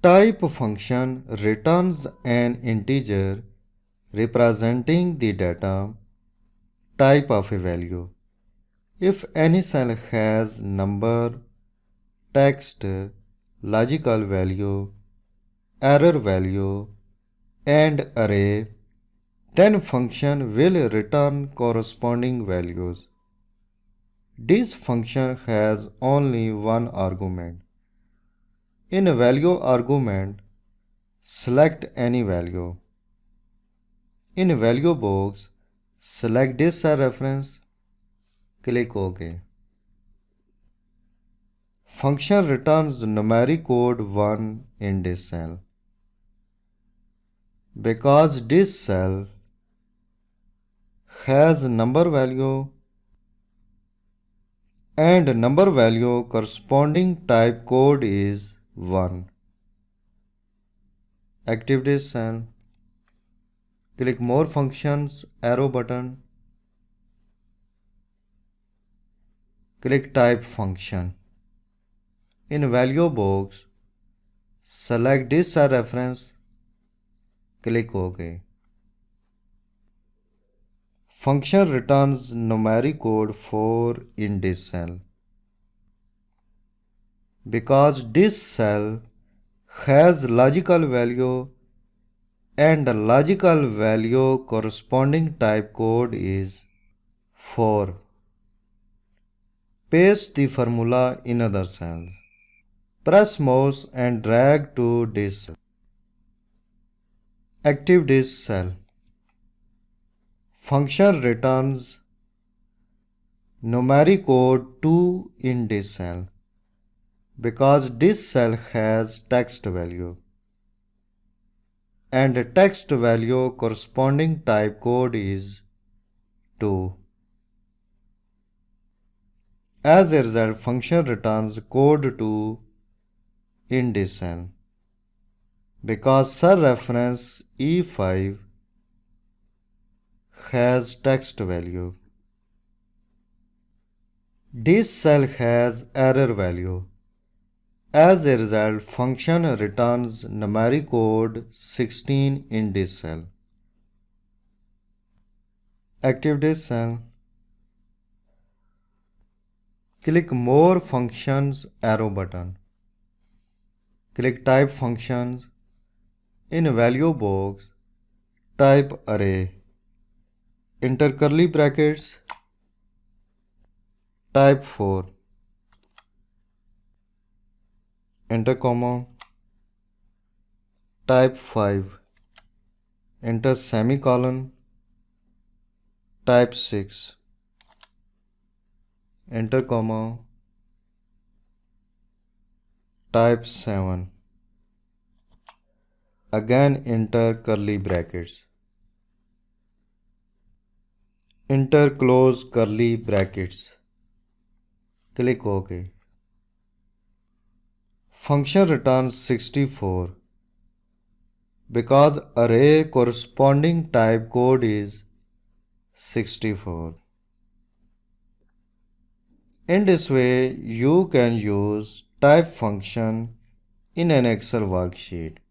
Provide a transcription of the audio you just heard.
Type function returns an integer representing the data type of a value. If any cell has number, text, logical value, error value, and array, then function will return corresponding values. This function has only one argument. In a value argument, select any value. In a value box, select this cell reference, click OK. Function returns numeric code 1 in this cell. Because this cell has number value and number value corresponding type code is 1. Active this cell. Click More Functions arrow button. Click Type Function. In value box, select this cell reference. Click OK. Function returns numeric code 4 in this cell. Because this cell has logical value and the logical value corresponding type code is 4. Paste the formula in other cells. Press mouse and drag to this cell. Active this cell. Function returns numeric code 2 in this cell. Because this cell has text value and the text value corresponding type code is 2. As a result, function returns code 2 in this cell. Because cell reference E5 has text value. This cell has error value. As a result, function returns numeric code 16 in this cell. Active this cell. Click More Functions arrow button. Click Type Functions. In value box, type array. Enter curly brackets. Type 4. Enter comma. Type 5. Enter semicolon. Type 6. Enter comma. Type 7. Again enter curly brackets. Enter close curly brackets. Click OK. Function returns 64 because array corresponding type code is 64. In this way, you can use type function in an Excel worksheet.